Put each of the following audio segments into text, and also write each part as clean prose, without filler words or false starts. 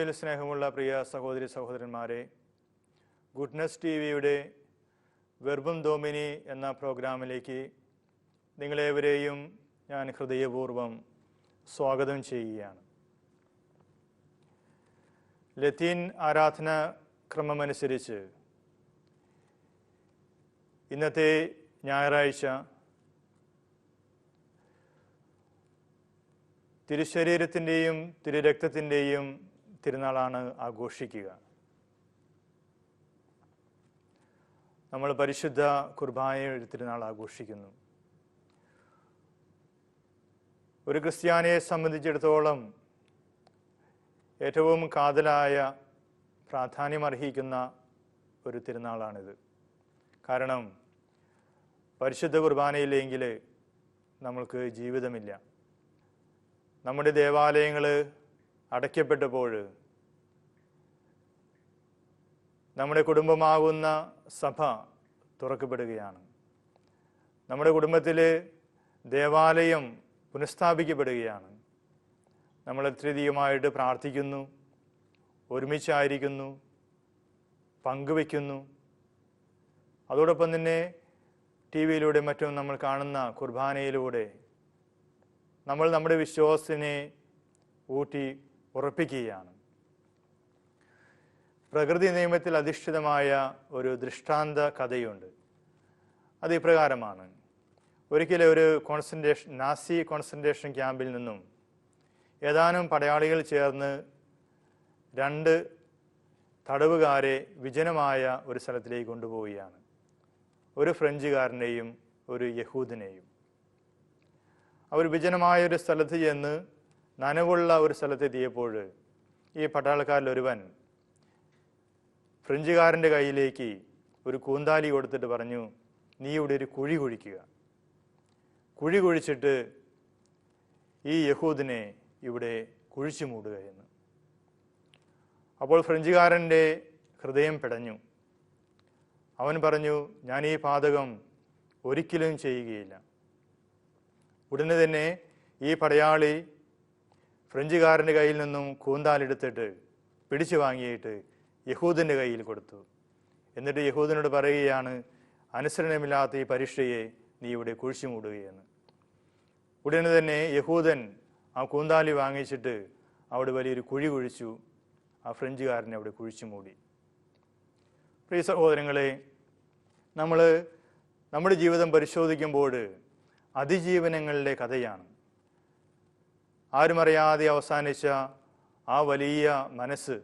കർത്താവിൽ സ്നേഹമുള്ള പ്രിയ സഹോദരി സഹോദരന്മാരെ, ഗുഡ്നസ് TV-യുടെ വെർബും ഡോമിനി എന്ന പ്രോഗ്രാമിലേക്ക് നിങ്ങളേവരെയും ഞാൻ ഹൃദയപൂർവ്വം സ്വാഗതം ചെയ്യുകയാണ്. ലത്തീൻ ആരാധന ക്രമമനുസരിച്ച് ഇന്നത്തെ ഞായറാഴ്ച തിരുശരീരത്തിൻ്റെയും തിരുരക്തത്തിൻ്റെയും തിരുനാളാണ് ആഘോഷിക്കുക. നമ്മൾ പരിശുദ്ധ കുർബാനയുടെ തിരുനാൾ ആഘോഷിക്കുന്നു. ഒരു ക്രിസ്ത്യാനിയെ സംബന്ധിച്ചിടത്തോളം ഏറ്റവും കാതലായ പ്രാധാന്യമർഹിക്കുന്ന ഒരു തിരുനാളാണിത്. കാരണം പരിശുദ്ധ കുർബാനയില്ലെങ്കിൽ നമ്മൾക്ക് ജീവിതമില്ല. നമ്മുടെ ദേവാലയങ്ങൾ അടയ്ക്കപ്പെട്ടപ്പോൾ നമ്മുടെ കുടുംബമാകുന്ന സഭ തുറക്കപ്പെടുകയാണ്. നമ്മുടെ കുടുംബത്തിൽ ദേവാലയം പുനഃസ്ഥാപിക്കപ്പെടുകയാണ്. നമ്മൾ അത്യധികമായിട്ട് പ്രാർത്ഥിക്കുന്നു, ഒരുമിച്ചായിരിക്കുന്നു, പങ്കുവയ്ക്കുന്നു. അതോടൊപ്പം തന്നെ TV-യിലൂടെ മറ്റും നമ്മൾ കാണുന്ന കുർബാനയിലൂടെ നമ്മൾ നമ്മുടെ വിശ്വാസത്തിനെ ഊട്ടി ഉറപ്പിക്കുകയാണ്. പ്രകൃതി നിയമത്തിൽ അധിഷ്ഠിതമായ ഒരു ദൃഷ്ടാന്ത കഥയുണ്ട്. അത് ഇപ്രകാരമാണ്. ഒരിക്കലും ഒരു നാസി കോൺസെൻട്രേഷൻ ക്യാമ്പിൽ നിന്നും ഏതാനും പടയാളികൾ ചേർന്ന് 2 തടവുകാരെ വിജനമായ ഒരു സ്ഥലത്തിലേക്ക് കൊണ്ടുപോവുകയാണ്. ഒരു ഫ്രഞ്ചുകാരനെയും ഒരു യഹൂദനെയും. അവർ വിജനമായ ഒരു സ്ഥലത്ത് ചെന്ന് നനവുള്ള ഒരു സ്ഥലത്തെത്തിയപ്പോൾ ഈ പട്ടാളക്കാരിൽ ഒരുവൻ ഫ്രഞ്ചുകാരൻ്റെ കയ്യിലേക്ക് ഒരു കൂന്താലി കൊടുത്തിട്ട് പറഞ്ഞു, നീ ഇവിടെ ഒരു കുഴി കുഴിക്കുക. കുഴി കുഴിച്ചിട്ട് ഈ യഹൂദിനെ ഇവിടെ കുഴിച്ചു മൂടുക എന്ന്. അപ്പോൾ ഫ്രഞ്ചുകാരൻ്റെ ഹൃദയം പിടഞ്ഞു. അവൻ പറഞ്ഞു, ഞാൻ ഈ പാതകം ഒരിക്കലും ചെയ്യുകയില്ല. ഉടനെ തന്നെ ഈ പടയാളി ഫ്രഞ്ചുകാരൻ്റെ കയ്യിൽ നിന്നും കൂന്താലെടുത്തിട്ട് പിടിച്ചു വാങ്ങിയിട്ട് യഹൂദൻ്റെ കയ്യിൽ കൊടുത്തു. എന്നിട്ട് യഹൂദനോട് പറയുകയാണ്, അനുസരണമില്ലാത്ത ഈ പരീക്ഷയെ നീ ഇവിടെ കുഴിച്ചു മൂടുകയെന്ന്. ഉടനെ തന്നെ യഹൂദൻ ആ കൂന്താലി വാങ്ങിച്ചിട്ട് അവിടെ വലിയൊരു കുഴി കുഴിച്ചു. ആ ഫ്രഞ്ചുകാരനെ അവിടെ കുഴിച്ചു മൂടി. പ്രിയ സഹോദരങ്ങളെ, നമ്മൾ നമ്മുടെ ജീവിതം പരിശോധിക്കുമ്പോൾ അതിജീവനങ്ങളുടെ കഥയാണ്. ആരുമറിയാതെ അവസാനിച്ച ആ വലിയ മനസ്സ്,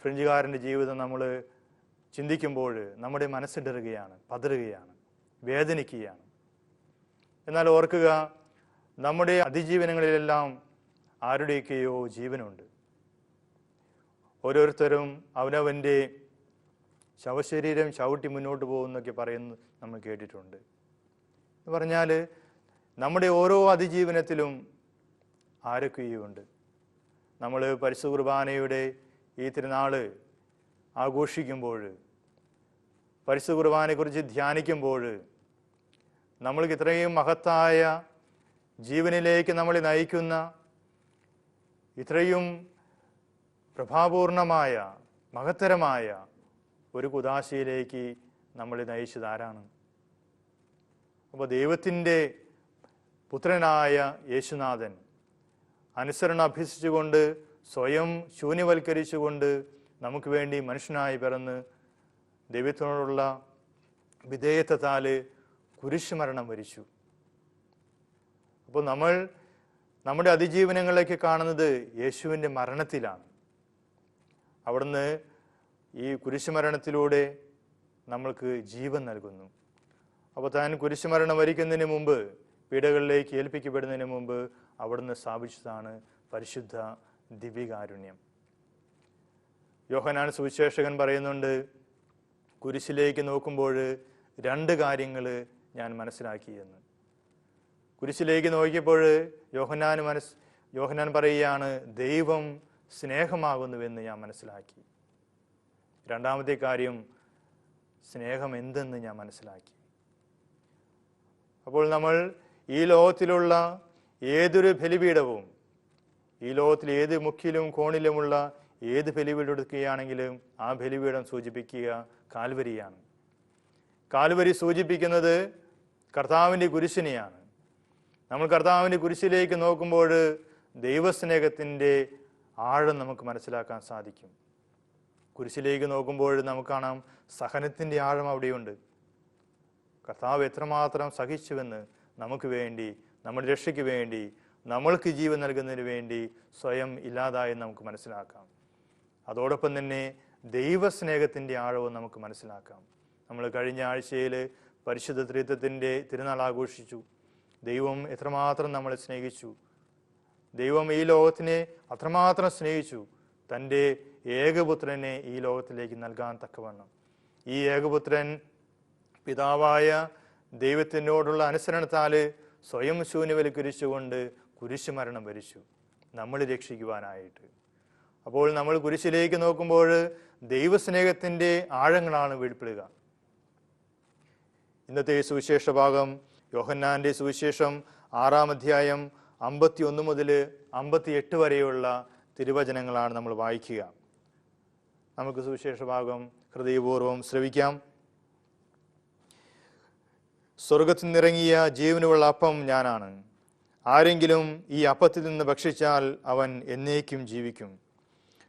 ഫ്രഞ്ചുകാരൻ്റെ ജീവിതം നമ്മൾ ചിന്തിക്കുമ്പോൾ നമ്മുടെ മനസ്സിടറുകയാണ്, പതറുകയാണ്, വേദനിക്കുകയാണ്. എന്നാൽ ഓർക്കുക, നമ്മുടെ അതിജീവനങ്ങളിലെല്ലാം ആരുടെയൊക്കെയോ ജീവനുണ്ട്. ഓരോരുത്തരും അവനവൻ്റെ ശവശരീരം ചവിട്ടി മുന്നോട്ട് പോകുന്നൊക്കെ പറയുന്നത് നമ്മൾ കേട്ടിട്ടുണ്ട്. എന്ന് പറഞ്ഞാൽ നമ്മുടെ ഓരോ അതിജീവനത്തിലും ആരൊക്കെയോ ഉണ്ട്. നമ്മൾ പരിശുദ്ധ കുർബാനയുടെ ഈ തിരുനാൾ ആഘോഷിക്കുമ്പോൾ, പരിശുദ്ധ കുർബാനയെക്കുറിച്ച് ധ്യാനിക്കുമ്പോൾ നമ്മൾക്ക് ഇത്രയും മഹത്തായ ജീവനിലേക്ക് നമ്മളെ നയിക്കുന്ന, ഇത്രയും പ്രഭാപൂർണമായ മഹത്തരമായ ഒരു കുദാശയിലേക്ക് നമ്മളെ നയിച്ചത് ആരാണ്? അപ്പോൾ ദൈവത്തിൻ്റെ പുത്രനായ യേശുനാഥൻ അനുസരണം അഭ്യസിച്ചുകൊണ്ട്, സ്വയം ശൂന്യവൽക്കരിച്ചുകൊണ്ട് നമുക്ക് വേണ്ടി മനുഷ്യനായി പിറന്ന് ദൈവത്തിനോടുള്ള വിധേയത്വത്താൽ കുരിശുമരണം വരിച്ചു. അപ്പോൾ നമ്മൾ നമ്മുടെ അതിജീവനങ്ങളിലേക്ക് കാണുന്നത് യേശുവിൻ്റെ മരണത്തിലാണ്. അവിടുന്ന് ഈ കുരിശുമരണത്തിലൂടെ നമ്മൾക്ക് ജീവൻ നൽകുന്നു. അപ്പോൾ താൻ കുരിശുമരണം വരിക്കുന്നതിന് മുമ്പ്, പീഡകളിലേക്ക് ഏൽപ്പിക്കപ്പെടുന്നതിന് മുമ്പ് അവിടുന്ന് സ്ഥാപിച്ചതാണ് പരിശുദ്ധ ദിവ്യകാരുണ്യം. യോഹന്നാൻ സുവിശേഷകൻ പറയുന്നുണ്ട്, കുരിശിലേക്ക് നോക്കുമ്പോൾ 2 കാര്യങ്ങൾ ഞാൻ മനസ്സിലാക്കിയെന്ന്. കുരിശിലേക്ക് നോക്കിയപ്പോൾ യോഹന്നാൻ പറയുകയാണ്, ദൈവം സ്നേഹമാകുന്നുവെന്ന് ഞാൻ മനസ്സിലാക്കി. രണ്ടാമത്തെ കാര്യം, സ്നേഹം എന്തെന്ന് ഞാൻ മനസ്സിലാക്കി. അപ്പോൾ നമ്മൾ ഈ ലോകത്തിലുള്ള ഏതൊരു ബലിപീഠവും, ഈ ലോകത്തിൽ ഏത് മുക്കിലും കോണിലുമുള്ള ഏത് ബലിപീഠം എടുക്കുകയാണെങ്കിലും ആ ബലിപീഠം സൂചിപ്പിക്കുക കാൽവരിയാണ്. കാൽവരി സൂചിപ്പിക്കുന്നത് കർത്താവിൻ്റെ കുരിശിനെയാണ്. നമ്മൾ കർത്താവിൻ്റെ കുരിശിലേക്ക് നോക്കുമ്പോൾ ദൈവസ്നേഹത്തിൻ്റെ ആഴം നമുക്ക് മനസ്സിലാക്കാൻ സാധിക്കും. കുരിശിലേക്ക് നോക്കുമ്പോൾ നമുക്ക് കാണാം സഹനത്തിൻ്റെ ആഴം അവിടെയുണ്ട്. കർത്താവ് എത്രമാത്രം സഹിച്ചുവെന്ന് നമുക്ക് വേണ്ടി, നമ്മുടെ രക്ഷയ്ക്ക് വേണ്ടി, നമ്മൾക്ക് ജീവൻ നൽകുന്നതിന് വേണ്ടി സ്വയം ഇല്ലാതായി നമുക്ക് മനസ്സിലാക്കാം. അതോടൊപ്പം തന്നെ ദൈവസ്നേഹത്തിൻ്റെ ആഴവും നമുക്ക് മനസ്സിലാക്കാം. നമ്മൾ കഴിഞ്ഞ ആഴ്ചയിൽ പരിശുദ്ധ ത്രിത്വത്തിൻ്റെ തിരുനാൾ ആഘോഷിച്ചു. ദൈവം എത്രമാത്രം നമ്മളെ സ്നേഹിച്ചു. ദൈവം ഈ ലോകത്തിനെ അത്രമാത്രം സ്നേഹിച്ചു, തൻ്റെ ഏകപുത്രനെ ഈ ലോകത്തിലേക്ക് നൽകാൻ തക്കവണ്ണം. ഈ ഏകപുത്രൻ പിതാവായ ദൈവത്തിനോടുള്ള അനുസരണത്താൽ സ്വയം ശൂന്യവൽക്കരിച്ചുകൊണ്ട് കുരിശുമരണം വരിച്ചു നമ്മൾ രക്ഷിക്കുവാനായിട്ട്. അപ്പോൾ നമ്മൾ കുരിശിലേക്ക് നോക്കുമ്പോൾ ദൈവസ്നേഹത്തിൻ്റെ ആഴങ്ങളാണ് വെളിപ്പെടുക. ഇന്നത്തെ സുവിശേഷ ഭാഗം യോഹന്നാന്റെ സുവിശേഷം 6-ാം അധ്യായം 51 മുതൽ 58 വരെയുള്ള തിരുവചനങ്ങളാണ് നമ്മൾ വായിക്കുക. നമുക്ക് സുവിശേഷ ഭാഗം ഹൃദയപൂർവ്വം ശ്രവിക്കാം. സ്വർഗത്തിൽ നിന്നിറങ്ങിയ ജീവനുള്ള അപ്പം ഞാനാണ്. ആരെങ്കിലും ഈ അപ്പത്തിൽ നിന്ന് ഭക്ഷിച്ചാൽ അവൻ എന്നേക്കും ജീവിക്കും.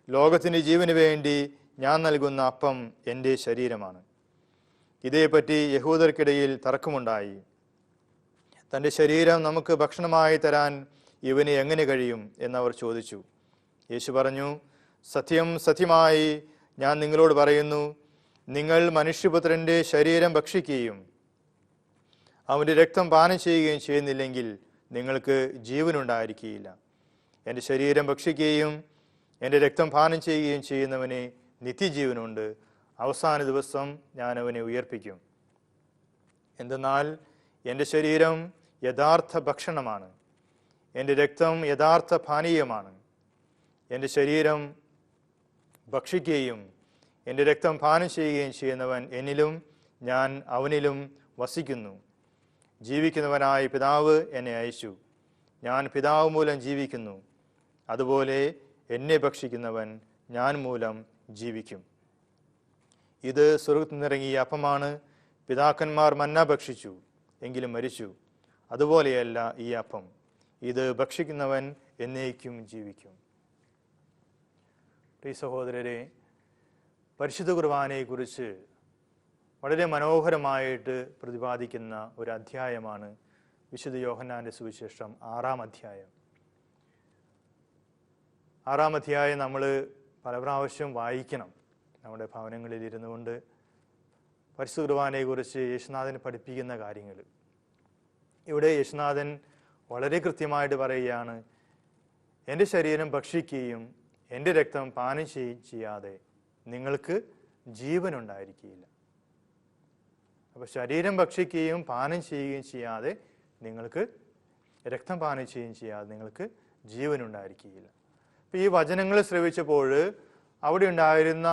ലോകത്തിൻ്റെ ജീവന് വേണ്ടി ഞാൻ നൽകുന്ന അപ്പം എൻ്റെ ശരീരമാണ്. ഇതേപ്പറ്റി യഹൂദർക്കിടയിൽ തർക്കമുണ്ടായി. തൻ്റെ ശരീരം നമുക്ക് ഭക്ഷണമായി തരാൻ ഇവന് എങ്ങനെ കഴിയും എന്നവർ ചോദിച്ചു. യേശു പറഞ്ഞു, സത്യം സത്യമായി ഞാൻ നിങ്ങളോട് പറയുന്നു, നിങ്ങൾ മനുഷ്യപുത്രൻ്റെ ശരീരം ഭക്ഷിക്കുകയും അവൻ്റെ രക്തം പാനം ചെയ്യുകയും ചെയ്യുന്നില്ലെങ്കിൽ നിങ്ങൾക്ക് ജീവനുണ്ടായിരിക്കുകയില്ല. എൻ്റെ ശരീരം ഭക്ഷിക്കുകയും എൻ്റെ രക്തം പാനം ചെയ്യുകയും ചെയ്യുന്നവന് നിത്യജീവനുണ്ട്. അവസാന ദിവസം ഞാൻ അവനെ ഉയർപ്പിക്കും. എന്തെന്നാൽ എൻ്റെ ശരീരം യഥാർത്ഥ ഭക്ഷണമാണ്, എൻ്റെ രക്തം യഥാർത്ഥ പാനീയമാണ്. എൻ്റെ ശരീരം ഭക്ഷിക്കുകയും എൻ്റെ രക്തം പാനം ചെയ്യുകയും ചെയ്യുന്നവൻ എന്നിലും ഞാൻ അവനിലും വസിക്കുന്നു. ജീവിക്കുന്നവനായ പിതാവ് എന്നെ അയച്ചു. ഞാൻ പിതാവ് മൂലം ജീവിക്കുന്നു. അതുപോലെ എന്നെ ഭക്ഷിക്കുന്നവൻ ഞാൻ മൂലം ജീവിക്കും. ഇത് സ്വർഗ്ഗത്തിൽ നിന്നിറങ്ങിയ അപ്പമാണ്. പിതാക്കന്മാർ മന്ന ഭക്ഷിച്ചു, എങ്കിലും മരിച്ചു. അതുപോലെയല്ല ഈ അപ്പം. ഇത് ഭക്ഷിക്കുന്നവൻ എന്നേക്കും ജീവിക്കും. പ്രിയ സഹോദരരെ, പരിശുദ്ധ കുർബാനയെക്കുറിച്ച് വളരെ മനോഹരമായിട്ട് പ്രതിപാദിക്കുന്ന ഒരു അധ്യായമാണ് വിശുദ്ധ യോഹന്നാന്റെ സുവിശേഷം 6-ാം അധ്യായം. 6-ാം അധ്യായം നമ്മൾ പല പ്രാവശ്യം വായിക്കണം. നമ്മുടെ ഭവനങ്ങളിൽ ഇരുന്നു കൊണ്ട് പരിശുദ്ധ കുർബാനയെക്കുറിച്ച് യേശുനാഥൻ പഠിപ്പിക്കുന്ന കാര്യങ്ങൾ. ഇവിടെ യേശുനാഥൻ വളരെ കൃത്യമായിട്ട് പറയുകയാണ്, എൻ്റെ ശരീരം ഭക്ഷിക്കുകയും എൻ്റെ രക്തം പാനം ചെയ്യാതെ നിങ്ങൾക്ക് ജീവനുണ്ടായിരിക്കുകയില്ല. അപ്പോൾ ശരീരം ഭക്ഷിക്കുകയും പാനം ചെയ്യുകയും ചെയ്യാതെ നിങ്ങൾക്ക്, രക്തം പാനം ചെയ്യുകയും ചെയ്യാതെ നിങ്ങൾക്ക് ജീവനുണ്ടായിരിക്കുകയില്ല. അപ്പോൾ ഈ വചനങ്ങൾ ശ്രവിച്ചപ്പോൾ അവിടെ ഉണ്ടായിരുന്ന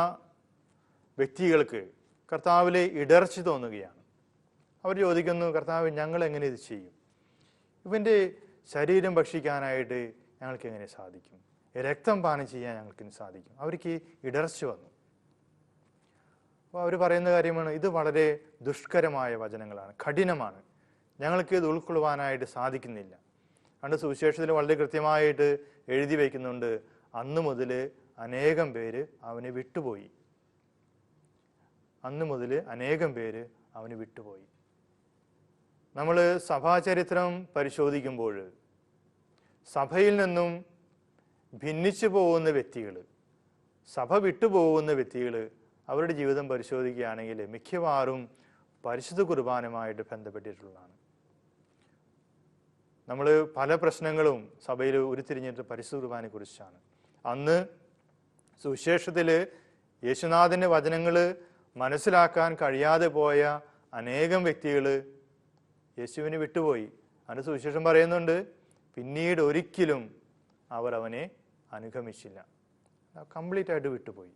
വ്യക്തികൾക്ക് കർത്താവിലെ ഇടർച്ച തോന്നുകയാണ്. അവർ ചോദിക്കുന്നു, കർത്താവ് ഞങ്ങൾ എങ്ങനെ ഇത് ചെയ്യും? ഇവൻ്റെ ശരീരം ഭക്ഷിക്കാനായിട്ട് ഞങ്ങൾക്ക് എങ്ങനെ സാധിക്കും? രക്തം പാനം ചെയ്യാൻ ഞങ്ങൾക്ക് സാധിക്കും? അവർക്ക് ഇടർച്ച വന്നു. അപ്പോൾ അവർ പറയുന്ന കാര്യമാണ്, ഇത് വളരെ ദുഷ്കരമായ വചനങ്ങളാണ്, കഠിനമാണ്, ഞങ്ങൾക്ക് ഇത് ഉൾക്കൊള്ളുവാനായിട്ട് സാധിക്കുന്നില്ല. അതുകൊണ്ട് സുവിശേഷത്തിൽ വളരെ കൃത്യമായിട്ട് എഴുതി വയ്ക്കുന്നുണ്ട്, അന്നു മുതൽ അനേകം പേര് അവനെ വിട്ടുപോയി. അന്നു മുതൽ അനേകം പേര് അവന് വിട്ടുപോയി. നമ്മൾ സഭാചരിത്രം പരിശോധിക്കുമ്പോൾ സഭയിൽ നിന്നും ഭിന്നിച്ചു പോകുന്ന വ്യക്തികൾ, സഭ വിട്ടുപോകുന്ന വ്യക്തികൾ, അവരുടെ ജീവിതം പരിശോധിക്കുകയാണെങ്കിൽ മിക്കവാറും പരിശുദ്ധ കുർബാനയുമായിട്ട് ബന്ധപ്പെട്ടിട്ടുള്ളതാണ്. നമ്മൾ പല പ്രശ്നങ്ങളും സഭയിൽ ഉരുത്തിരിഞ്ഞിട്ട് പരിശുദ്ധ കുർബാനയെക്കുറിച്ചാണ്. അന്ന് സുവിശേഷത്തിൽ യേശുനാഥൻ്റെ വചനങ്ങൾ മനസ്സിലാക്കാൻ കഴിയാതെ പോയ അനേകം വ്യക്തികൾ യേശുവിനെ വിട്ടുപോയി. അതിൻ്റെ സുവിശേഷം പറയുന്നുണ്ട്, പിന്നീട് ഒരിക്കലും അവർ അവനെ അനുഗമിച്ചില്ല, കംപ്ലീറ്റ് ആയിട്ട് വിട്ടുപോയി.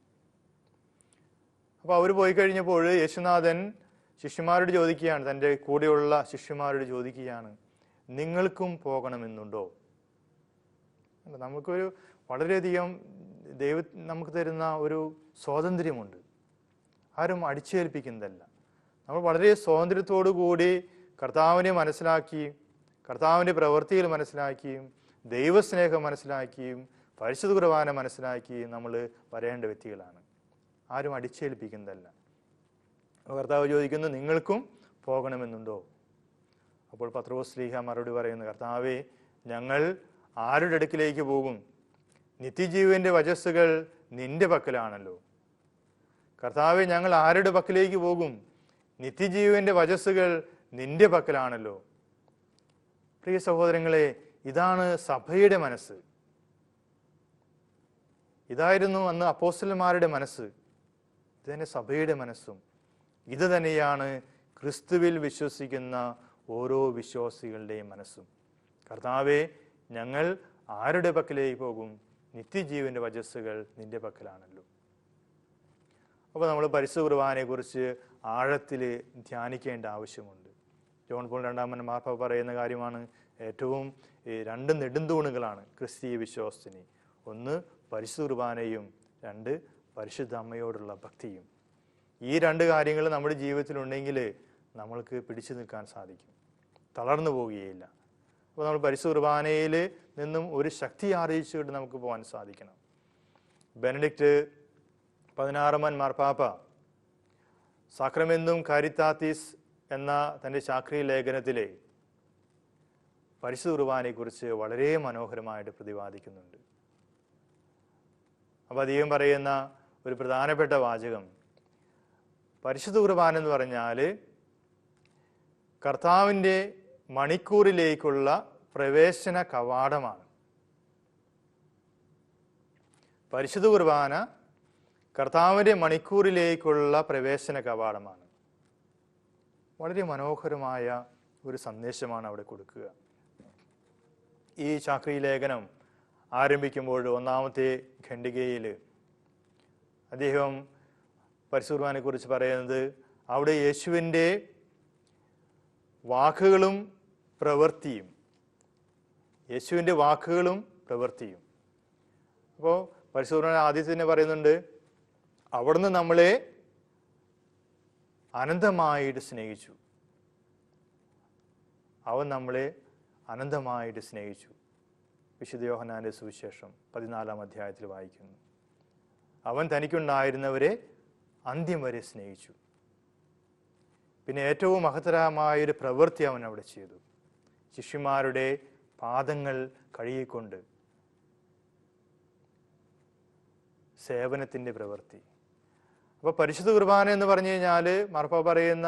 അപ്പോൾ അവർ പോയി കഴിഞ്ഞപ്പോൾ യേശുനാഥൻ ശിഷ്യന്മാരോട് ചോദിക്കുകയാണ്, തൻ്റെ കൂടെയുള്ള ശിഷ്യന്മാരോട് ചോദിക്കുകയാണ്, നിങ്ങൾക്കും പോകണമെന്നുണ്ടോ? നമുക്കൊരു വളരെയധികം നമുക്ക് തരുന്ന ഒരു സ്വാതന്ത്ര്യമുണ്ട്. ആരും അടിച്ചേൽപ്പിക്കുന്നതല്ല. നമ്മൾ വളരെ സ്വാതന്ത്ര്യത്തോടു കൂടി കർത്താവിനെ മനസ്സിലാക്കിയും കർത്താവിൻ്റെ പ്രവൃത്തികൾ മനസ്സിലാക്കിയും ദൈവസ്നേഹം മനസ്സിലാക്കിയും പരിശുദ്ധ കുർബാന മനസ്സിലാക്കിയും നമ്മൾ വരേണ്ട വ്യക്തികളാണ്. ആരും അടിച്ചേൽപ്പിക്കുന്നതല്ല. കർത്താവ് ചോദിക്കുന്നു, നിങ്ങൾക്കും പോകണമെന്നുണ്ടോ? അപ്പോൾ പത്രോസ് ശ്ലീഹ മറുപടി പറയുന്നു, കർത്താവേ, ഞങ്ങൾ ആരുടെ അടുക്കിലേക്ക് പോകും? നിത്യജീവന്റെ വചസ്സുകൾ നിന്റെ പക്കലാണല്ലോ. കർത്താവെ, ഞങ്ങൾ ആരുടെ പക്കലേക്ക് പോകും? നിത്യജീവന്റെ വചസ്സുകൾ നിന്റെ പക്കലാണല്ലോ. പ്രിയ സഹോദരങ്ങളെ, ഇതാണ് സഭയുടെ മനസ്സ്. ഇതായിരുന്നു അന്ന് അപ്പോസ്തലന്മാരുടെ മനസ്സ്. ഇത് തന്നെ സഭയുടെ മനസ്സും. ഇത് തന്നെയാണ് ക്രിസ്തുവിൽ വിശ്വസിക്കുന്ന ഓരോ വിശ്വാസികളുടെയും മനസ്സും. കർത്താവെ, ഞങ്ങൾ ആരുടെ പക്കലേക്ക് പോകും? നിത്യജീവന്റെ വചസ്സുകൾ നിന്റെ പക്കലാണല്ലോ. അപ്പോൾ നമ്മൾ പരിശുദ്ധ കുർബാനയെക്കുറിച്ച് ആഴത്തിൽ ധ്യാനിക്കേണ്ട ആവശ്യമുണ്ട്. ജോൺ പോൾ രണ്ടാമൻ മാർപ്പാപ്പ പറയുന്ന കാര്യമാണ്, ഏറ്റവും 2 നെടുന്തൂണുകളാണ് ക്രിസ്തീയ വിശ്വാസത്തിന്. ഒന്ന് പരിശുദ്ധ കുർബാനയും 2 പരിശുദ്ധ അമ്മയോടുള്ള ഭക്തിയും. ഈ 2 കാര്യങ്ങൾ നമ്മുടെ ജീവിതത്തിലുണ്ടെങ്കിൽ നമ്മൾക്ക് പിടിച്ചു നിൽക്കാൻ സാധിക്കും, തളർന്നു പോവുകയില്ല. അപ്പോൾ നമ്മൾ പരിശുദ്ധ കുർബാനയിൽ നിന്നും ഒരു ശക്തി ആർജിച്ചുകൊണ്ട് നമുക്ക് പോകാൻ സാധിക്കണം. ബെനഡിക്റ്റ് 16 മാർപ്പാപ്പ സാക്രമെന്തും കാരിത്താത്തിസ് എന്ന തൻ്റെ ചാക്രിക ലേഖനത്തിലെ പരിശുദ്ധ കുർബാനയെക്കുറിച്ച് വളരെ മനോഹരമായിട്ട് പ്രതിപാദിക്കുന്നുണ്ട്. അപ്പോൾ അദ്ദേഹം പറയുന്ന ഒരു പ്രധാനപ്പെട്ട വാചകം, പരിശുദ്ധ കുർബാന എന്ന് പറഞ്ഞാൽ കർത്താവിൻ്റെ മണിക്കൂറിലേക്കുള്ള പ്രവേശന കവാടമാണ്. പരിശുദ്ധ കുർബാന കർത്താവിൻ്റെ മണിക്കൂറിലേക്കുള്ള പ്രവേശന കവാടമാണ്. വളരെ മനോഹരമായ ഒരു സന്ദേശമാണ് അവിടെ കൊടുക്കുക. ഈ ചാക്രിക ലേഖനം ആരംഭിക്കുമ്പോൾ 1-ാമത്തെ ഖണ്ഡികയിൽ അദ്ദേഹം പരിശുദ്ധ കുർബാനയെക്കുറിച്ച് പറയുന്നത്, അവിടെ യേശുവിൻ്റെ വാക്കുകളും പ്രവൃത്തിയും, യേശുവിൻ്റെ വാക്കുകളും പ്രവൃത്തിയും. അപ്പോൾ പരിശുദ്ധ കുർബാന ആദ്യത്തിൽ തന്നെ പറയുന്നുണ്ട്, അവിടുന്ന് നമ്മളെ അനന്തമായിട്ട് സ്നേഹിച്ചു. അവൻ നമ്മളെ അനന്തമായിട്ട് സ്നേഹിച്ചു. വിശുദ്ധ യോഹന്നാന്റെ സുവിശേഷം 14-ാം അധ്യായത്തിൽ വായിക്കുന്നു. അവൻ തനിക്കുണ്ടായിരുന്നവരെ അന്ത്യം വരെ സ്നേഹിച്ചു. പിന്നെ ഏറ്റവും മഹത്തരമായൊരു പ്രവൃത്തി അവൻ അവിടെ ചെയ്തു. ശിഷ്യന്മാരുടെ പാദങ്ങൾ കഴുകിക്കൊണ്ട് സേവനത്തിൻ്റെ പ്രവൃത്തി. അപ്പോൾ പരിശുദ്ധ കുർബാന എന്ന് പറഞ്ഞു കഴിഞ്ഞാൽ മാർപ്പാപ്പ പറയുന്ന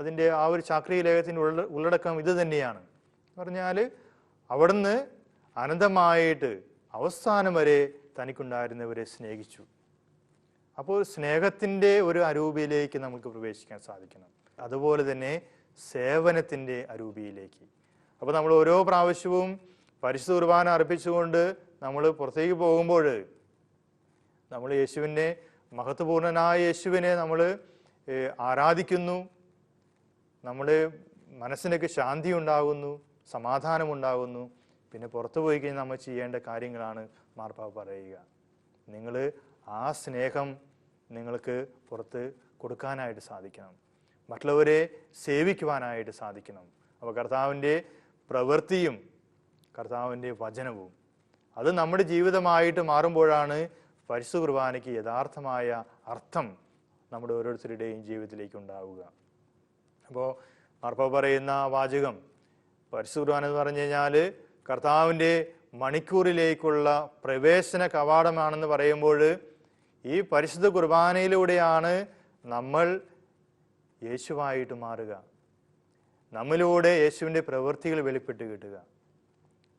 അതിൻ്റെ ഒരു ചാക്രിക ലേഖനത്തിൻ്റെ ഉള്ളടക്കം ഇത് തന്നെയാണ്. പറഞ്ഞാൽ അവിടുന്ന് അനന്തമായിട്ട് അവസാനം വരെ തനിക്കുണ്ടായിരുന്നവരെ സ്നേഹിച്ചു. അപ്പോൾ സ്നേഹത്തിൻ്റെ ഒരു അരൂപിയിലേക്ക് നമുക്ക് പ്രവേശിക്കാൻ സാധിക്കണം. അതുപോലെ തന്നെ സേവനത്തിൻ്റെ അരൂപിയിലേക്ക്. അപ്പോൾ നമ്മൾ ഓരോ പ്രാവശ്യവും പരിശുദ്ധ കുർബാന അർപ്പിച്ചുകൊണ്ട് നമ്മൾ പുറത്തേക്ക് പോകുമ്പോൾ നമ്മൾ യേശുവിനെ, മഹത്വപൂർണനായ യേശുവിനെ നമ്മൾ ആരാധിക്കുന്നു. നമ്മുടെ മനസ്സിനൊക്കെ ശാന്തി ഉണ്ടാകുന്നു, സമാധാനമുണ്ടാകുന്നു. പിന്നെ പുറത്തു പോയി കഴിഞ്ഞാൽ നമ്മൾ ചെയ്യേണ്ട കാര്യങ്ങളാണ് മാർപ്പാപ്പ പറയുക. നിങ്ങൾ ആ സ്നേഹം നിങ്ങൾക്ക് പുറത്ത് കൊടുക്കാനായിട്ട് സാധിക്കണം, മറ്റുള്ളവരെ സേവിക്കുവാനായിട്ട് സാധിക്കണം. അപ്പോൾ കർത്താവിൻ്റെ പ്രവൃത്തിയും കർത്താവിൻ്റെ വചനവും അത് നമ്മുടെ ജീവിതമായിട്ട് മാറുമ്പോഴാണ് പരിശുദ്ധ കുർബാനയ്ക്ക് യഥാർത്ഥമായ അർത്ഥം നമ്മുടെ ഓരോരുത്തരുടെയും ജീവിതത്തിലേക്ക് ഉണ്ടാവുക. അപ്പോൾ മാർപ്പാപ്പ പറയുന്ന വാചകം, പരിശുദ്ധ കുർബാന എന്ന് പറഞ്ഞു കഴിഞ്ഞാൽ കർത്താവിൻ്റെ മണിക്കൂറിലേക്കുള്ള പ്രവേശന കവാടമാണെന്ന് പറയുമ്പോൾ ഈ പരിശുദ്ധ കുർബാനയിലൂടെയാണ് നമ്മൾ യേശുവായിട്ട് മാറുക. നമ്മിലൂടെ യേശുവിൻ്റെ പ്രവൃത്തികൾ വെളിപ്പെട്ട് കിട്ടുക.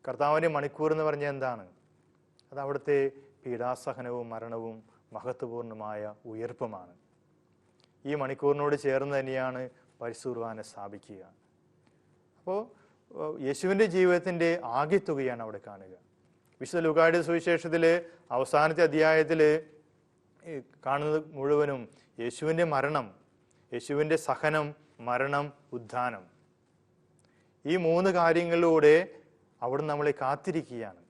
കർത്താവിൻ്റെ മണിക്കൂർ എന്ന് പറഞ്ഞാൽ എന്താണ്? അത് അവിടുത്തെ പീഡാസഹനവും മരണവും മഹത്വപൂർണമായ ഉയർപ്പുമാണ്. ഈ മണിക്കൂറിനോട് ചേർന്ന് തന്നെയാണ് പരിശുദ്ധ കുർബാന സ്ഥാപിക്കുക. അപ്പോൾ യേശുവിൻ്റെ ജീവിതത്തിൻ്റെ ആകെത്തുകയാണ് അവിടെ കാണുക. വിശുദ്ധ ലൂക്കായുടെ സുവിശേഷത്തിൽ അവസാനത്തെ അധ്യായത്തിൽ കാണുന്നത് മുഴുവനും യേശുവിൻ്റെ മരണം, യേശുവിൻ്റെ സഹനം, മരണം, ഉത്ഥാനം, ഈ 3 കാര്യങ്ങളിലൂടെ അവിടുന്ന് നമ്മളെ കാത്തിരിക്കുകയാണ്.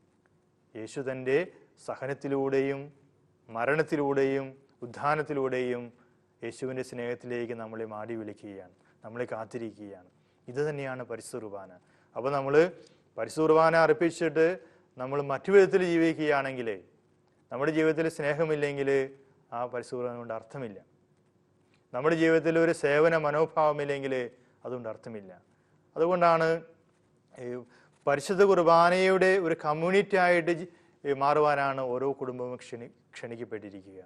യേശു തൻ്റെ സഹനത്തിലൂടെയും മരണത്തിലൂടെയും ഉത്ഥാനത്തിലൂടെയും യേശുവിൻ്റെ സ്നേഹത്തിലേക്ക് നമ്മളെ മാടി വിളിക്കുകയാണ്, നമ്മളെ കാത്തിരിക്കുകയാണ്. ഇത് തന്നെയാണ് പരിശുദ്ധ കുർബാന. അപ്പോൾ നമ്മൾ പരിശുദ്ധ കുർബാന അർപ്പിച്ചിട്ട് നമ്മൾ മറ്റു വിധത്തിൽ ജീവിക്കുകയാണെങ്കിൽ, നമ്മുടെ ജീവിതത്തിൽ സ്നേഹമില്ലെങ്കിൽ ആ പരിശുദ്ധ കുർബാന കൊണ്ട് അർത്ഥമില്ല. നമ്മുടെ ജീവിതത്തിൽ ഒരു സേവന മനോഭാവമില്ലെങ്കിൽ അതുകൊണ്ട് അർത്ഥമില്ല. അതുകൊണ്ടാണ് പരിശുദ്ധ കുർബാനയുടെ ഒരു കമ്മ്യൂണിറ്റി ആയിട്ട് മാറുവാനാണ് ഓരോ കുടുംബവും ക്ഷണിക്കപ്പെട്ടിരിക്കുക.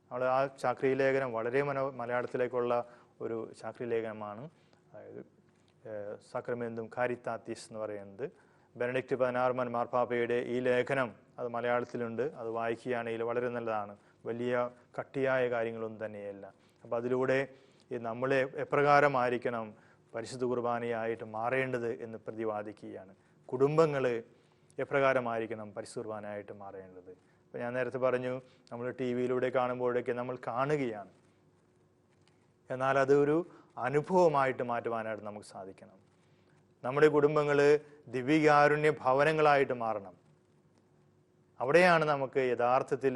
നമ്മൾ ആ ചാക്രി ലേഖനം വളരെ മലയാളത്തിലേക്കുള്ള ഒരു ചാക്രി ലേഖനമാണ്. അതായത് സക്രമെന്തും കാരിത്താത്തീസ് എന്ന് പറയുന്നത് ബെനഡിക്റ്റ് 16 മാർപ്പാപ്പയുടെ ഈ ലേഖനം അത് മലയാളത്തിലുണ്ട്. അത് വായിക്കുകയാണെങ്കിൽ വളരെ നല്ലതാണ്. വലിയ കട്ടിയായ കാര്യങ്ങളൊന്നും തന്നെയല്ല. അപ്പോൾ അതിലൂടെ നമ്മളെ എപ്രകാരമായിരിക്കണം പരിശുദ്ധ കുർബാനയായിട്ട് മാറേണ്ടത് എന്ന് പ്രതിപാദിക്കുകയാണ്. കുടുംബങ്ങൾ എപ്രകാരമായിരിക്കണം പരിശുദ്ധ കുർബാനയായിട്ട് മാറേണ്ടത്. അപ്പോൾ ഞാൻ നേരത്തെ പറഞ്ഞു, നമ്മൾ ടി വിയിലൂടെ കാണുമ്പോഴൊക്കെ നമ്മൾ കാണുകയാണ്, എന്നാൽ അതൊരു അനുഭവമായിട്ട് മാറ്റുവാനായിട്ട് നമുക്ക് സാധിക്കണം. നമ്മുടെ കുടുംബങ്ങൾ ദിവ്യകാരുണ്യ ഭവനങ്ങളായിട്ട് മാറണം. അവിടെയാണ് നമുക്ക് യഥാർത്ഥത്തിൽ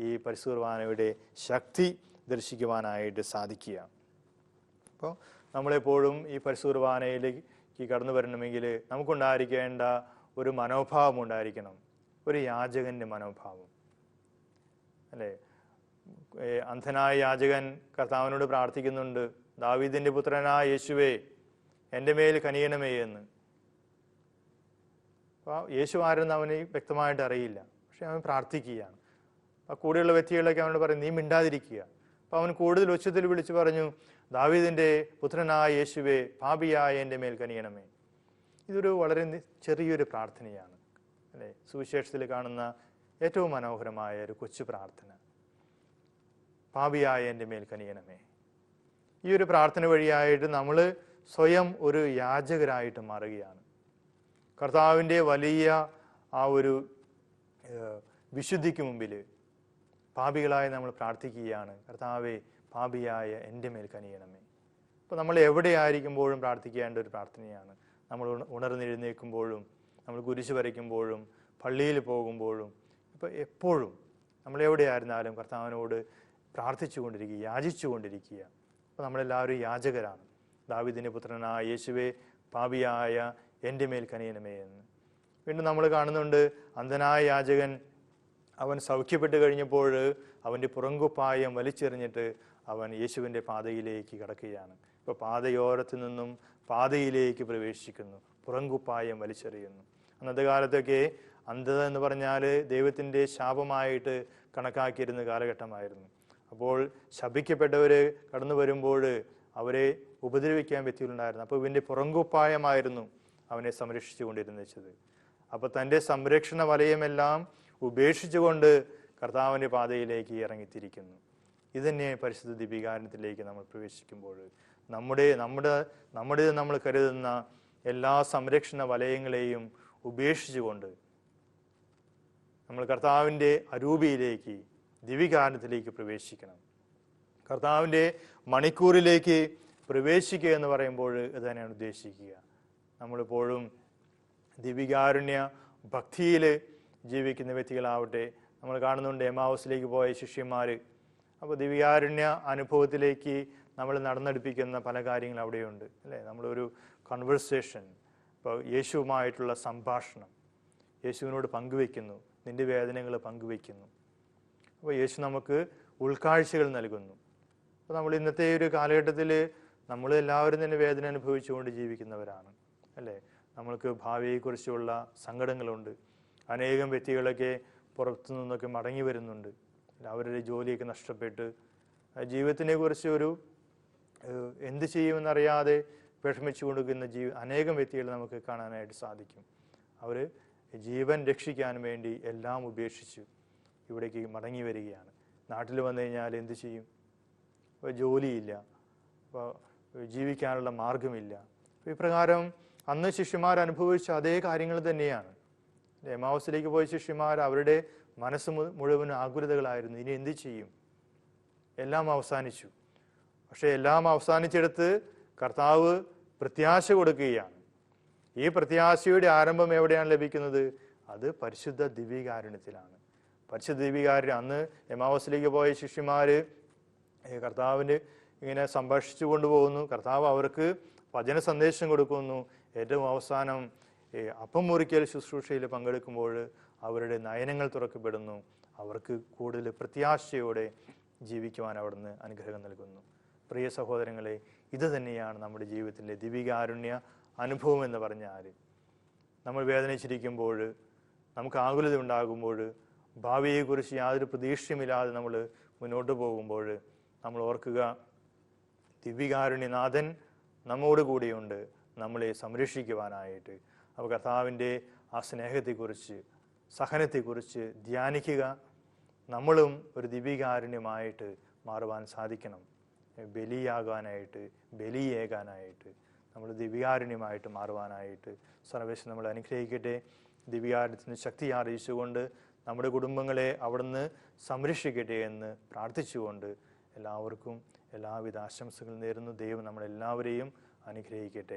ഈ പരിശുദ്ധ കുർബാനയുടെ ശക്തി ദർശിക്കുവാനായിട്ട് സാധിക്കുക. അപ്പോൾ നമ്മളെപ്പോഴും ഈ പരിശുദ്ധ കുർബാനയിലേക്ക് കടന്നു വരണമെങ്കിൽ നമുക്കുണ്ടായിരിക്കേണ്ട ഒരു മനോഭാവം ഉണ്ടായിരിക്കണം, ഒരു യാചകൻ്റെ മനോഭാവം, അല്ലേ? അന്ധനായ യാചകൻ കർത്താവിനോട് പ്രാർത്ഥിക്കുന്നുണ്ട്, ദാവീദിന്റെ പുത്രനായ യേശുവേ എൻ്റെ മേൽ കനിയണമേ എന്ന്. അപ്പോൾ യേശു ആരെന്ന് അവന് വ്യക്തമായിട്ട് അറിയില്ല, പക്ഷെ അവൻ പ്രാർത്ഥിക്കുകയാണ്. അപ്പോൾ കൂടെയുള്ള വ്യക്തികളൊക്കെ അവനോട് പറയും, നീ മിണ്ടാതിരിക്കുക. അപ്പോൾ അവൻ കൂടുതൽ ഉച്ചത്തിൽ വിളിച്ചു പറഞ്ഞു, ദാവീദിന്റെ പുത്രനായ യേശുവേ പാപിയായ എൻ്റെ മേൽ കനിയണമേ. ഇതൊരു വളരെ ചെറിയൊരു പ്രാർത്ഥനയാണ്, അല്ലേ? സുവിശേഷത്തിൽ കാണുന്ന ഏറ്റവും മനോഹരമായ ഒരു കൊച്ചു പ്രാർത്ഥന, പാപിയായ എൻ്റെ മേൽ കനിയണമേ. ഈ ഒരു പ്രാർത്ഥന വഴിയായിട്ട് നമ്മൾ സ്വയം ഒരു യാചകരായിട്ട് മാറുകയാണ്. കർത്താവിൻ്റെ വലിയ ആ ഒരു വിശുദ്ധിക്ക് മുമ്പിൽ പാപികളായി നമ്മൾ പ്രാർത്ഥിക്കുകയാണ്, കർത്താവേ പാപിയായ എൻ്റെ മേൽ കനിയണമേ. അപ്പോൾ നമ്മൾ എവിടെയായിരിക്കുമ്പോഴും പ്രാർത്ഥിക്കേണ്ട ഒരു പ്രാർത്ഥനയാണ്. നമ്മൾ ഉണർന്നെഴുന്നേൽക്കുമ്പോഴും, നമ്മൾ കുരിശ് വരയ്ക്കുമ്പോഴും, പള്ളിയിൽ പോകുമ്പോഴും, ഇപ്പോൾ എപ്പോഴും നമ്മൾ എവിടെയായിരുന്നാലും കർത്താവിനോട് പ്രാർത്ഥിച്ചു കൊണ്ടിരിക്കുക, യാചിച്ചു കൊണ്ടിരിക്കുക. അപ്പോൾ നമ്മളെല്ലാവരും യാചകരാണ്. ദാവീദിന്റെ പുത്രനായ യേശുവേ പാപിയായ എൻ്റെ മേൽ കനിയണമേ എന്ന്. വീണ്ടും നമ്മൾ കാണുന്നുണ്ട്, അന്ധനായ യാചകൻ അവൻ സൗഖ്യപ്പെട്ട് കഴിഞ്ഞപ്പോൾ അവൻ്റെ പുറങ്കുപ്പായം വലിച്ചെറിഞ്ഞിട്ട് അവൻ യേശുവിൻ്റെ പാതയിലേക്ക് കടക്കുകയാണ്. ഇപ്പോൾ പാതയോരത്തു നിന്നും പാതയിലേക്ക് പ്രവേശിക്കുന്നു, പുറങ്കുപ്പായം വലിച്ചെറിയുന്നു. അന്നത്തെ കാലത്തൊക്കെ അന്ധത എന്ന് പറഞ്ഞാൽ ദൈവത്തിൻ്റെ ശാപമായിട്ട് കണക്കാക്കിയിരുന്ന കാലഘട്ടമായിരുന്നു. അപ്പോൾ ശപിക്കപ്പെട്ടവർ കടന്നു വരുമ്പോൾ അവരെ ഉപദ്രവിക്കാൻ വ്യക്തികളുണ്ടായിരുന്നു. അപ്പോൾ ഇവൻ്റെ പുറങ്കുപ്പായമായിരുന്നു അവനെ സംരക്ഷിച്ചു കൊണ്ടിരുന്നത്. അപ്പോൾ തൻ്റെ സംരക്ഷണ വലയമെല്ലാം ഉപേക്ഷിച്ചുകൊണ്ട് കർത്താവിൻ്റെ പാതയിലേക്ക് ഇറങ്ങിത്തിരിക്കുന്നു. ഇതുതന്നെ പരിശുദ്ധ ദിവ്യകാരുണ്യത്തിലേക്ക് നമ്മൾ പ്രവേശിക്കുമ്പോൾ നമ്മുടെ നമ്മൾ കരുതുന്ന എല്ലാ സംരക്ഷണ വലയങ്ങളെയും ഉപേക്ഷിച്ചുകൊണ്ട് നമ്മൾ കർത്താവിൻ്റെ അരൂപിയിലേക്ക്, ദിവ്യകാരുണ്യത്തിലേക്ക് പ്രവേശിക്കണം. കർത്താവിൻ്റെ മണിക്കൂറിലേക്ക് പ്രവേശിക്കുക എന്ന് പറയുമ്പോൾ ഇത് തന്നെയാണ് ഉദ്ദേശിക്കുക. നമ്മളിപ്പോഴും ദിവ്യകാരുണ്യ ഭക്തിയിൽ ജീവിക്കുന്ന വ്യക്തികളാവട്ടെ. നമ്മൾ കാണുന്നുണ്ട് എമ്മാവൂസിലേക്ക് പോയ ശിഷ്യന്മാർ. അപ്പോൾ ദിവ്യകാരുണ്യ അനുഭവത്തിലേക്ക് നമ്മൾ നടന്നെടുപ്പിക്കുന്ന പല കാര്യങ്ങൾ അവിടെയുണ്ട്, അല്ലേ? നമ്മളൊരു കൺവേഴ്സേഷൻ, ഇപ്പോൾ യേശുവുമായിട്ടുള്ള സംഭാഷണം, യേശുവിനോട് പങ്കുവെക്കുന്നു, നിൻ്റെ വേദനകൾ പങ്കുവെക്കുന്നു. അപ്പോൾ യേശു നമുക്ക് ഉൾക്കാഴ്ചകൾ നൽകുന്നു. അപ്പോൾ നമ്മൾ ഇന്നത്തെ ഒരു കാലഘട്ടത്തിൽ നമ്മൾ എല്ലാവരും തന്നെ വേദന അനുഭവിച്ചുകൊണ്ട് ജീവിക്കുന്നവരാണ്, അല്ലേ? നമ്മൾക്ക് ഭാവിയെക്കുറിച്ചുള്ള സങ്കടങ്ങളുണ്ട്. അനേകം വ്യക്തികളൊക്കെ പുറത്തു നിന്നൊക്കെ മടങ്ങി വരുന്നുണ്ട്. അവരുടെ ജോലിയൊക്കെ നഷ്ടപ്പെട്ട് ജീവിതത്തിനെ കുറിച്ച് ഒരു എന്ത് ചെയ്യുമെന്നറിയാതെ വിഷമിച്ചു കൊടുക്കുന്ന അനേകം വ്യക്തികൾ നമുക്ക് കാണാനായിട്ട് സാധിക്കും. അവർ ജീവൻ രക്ഷിക്കാൻ വേണ്ടി എല്ലാം ഉപേക്ഷിച്ചു ഇവിടേക്ക് മടങ്ങി വരികയാണ്. നാട്ടിൽ വന്നു കഴിഞ്ഞാൽ എന്ത് ചെയ്യും? അപ്പോൾ ജോലിയില്ല, അപ്പോൾ ജീവിക്കാനുള്ള മാർഗമില്ല. അപ്പോൾ ഇപ്രകാരം അന്ന് ശിഷ്യന്മാർ അനുഭവിച്ച അതേ കാര്യങ്ങൾ തന്നെയാണ്. എമ്മാവൂസിലേക്ക് പോയ ശിഷ്യന്മാർ അവരുടെ മനസ്സ് മുഴുവൻ ആകുലതകളായിരുന്നു. ഇനി എന്ത് ചെയ്യും? എല്ലാം അവസാനിച്ചു. പക്ഷെ എല്ലാം അവസാനിച്ചെടുത്ത് കർത്താവ് പ്രത്യാശ കൊടുക്കുകയാണ്. ഈ പ്രത്യാശയുടെ ആരംഭം എവിടെയാണ് ലഭിക്കുന്നത്? അത് പരിശുദ്ധ ദിവ്യകാരുണ്യത്തിലാണ്. പരിശുദ്ധ ദിവ്യകാരുണ്യം അന്ന് എമ്മാവസിലേക്ക് പോയ ശിഷ്യന്മാർ കർത്താവിന് ഇങ്ങനെ സംഭാഷിച്ചു കൊണ്ടുപോകുന്നു. കർത്താവ് അവർക്ക് വചന സന്ദേശം കൊടുക്കുന്നു. ഏറ്റവും അവസാനം അപ്പം മുറിക്കൽ ശുശ്രൂഷയിൽ പങ്കെടുക്കുമ്പോൾ അവരുടെ നയനങ്ങൾ തുറക്കപ്പെടുന്നു. അവർക്ക് കൂടുതൽ പ്രത്യാശയോടെ ജീവിക്കുവാൻ അവിടുന്ന് അനുഗ്രഹം നൽകുന്നു. പ്രിയ സഹോദരങ്ങളെ, ഇത് തന്നെയാണ് നമ്മുടെ ജീവിതത്തിലെ ദിവ്യകാരുണ്യ അനുഭവം എന്ന് പറഞ്ഞാൽ. നമ്മൾ വേദനിച്ചിരിക്കുമ്പോൾ, നമുക്ക് ആകുലത ഉണ്ടാകുമ്പോൾ, ഭാവിയെക്കുറിച്ച് യാതൊരു പ്രതീക്ഷയുമില്ലാതെ നമ്മൾ മുന്നോട്ട് പോകുമ്പോൾ നമ്മൾ ഓർക്കുക, ദിവ്യകാരുണ്യനാഥൻ നമ്മോട് കൂടിയുണ്ട് നമ്മളെ സംരക്ഷിക്കുവാനായിട്ട്. അപ്പോൾ കർത്താവിൻ്റെ ആ സ്നേഹത്തെക്കുറിച്ച്, സഹനത്തെക്കുറിച്ച് ധ്യാനിക്കുക. നമ്മളും ഒരു ദിവ്യകാരുണ്യമായിട്ട് മാറുവാൻ സാധിക്കണം. ബലിയാകാനായിട്ട്, ബലിയേകാനായിട്ട്, നമ്മൾ ദിവ്യകാരുണ്യമായിട്ട് മാറുവാനായിട്ട് സർവേശ്വരൻ നമ്മളെ അനുഗ്രഹിക്കട്ടെ. ദിവ്യകാരുണ്യത്തിന് ശക്തി ആർജിച്ചുകൊണ്ട് നമ്മുടെ കുടുംബങ്ങളെ അവിടുന്ന് സംരക്ഷിക്കട്ടെ എന്ന് പ്രാർത്ഥിച്ചുകൊണ്ട് എല്ലാവർക്കും എല്ലാവിധ ആശംസകൾ നേരുന്നു. ദൈവം നമ്മളെല്ലാവരെയും അനുഗ്രഹിക്കട്ടെ.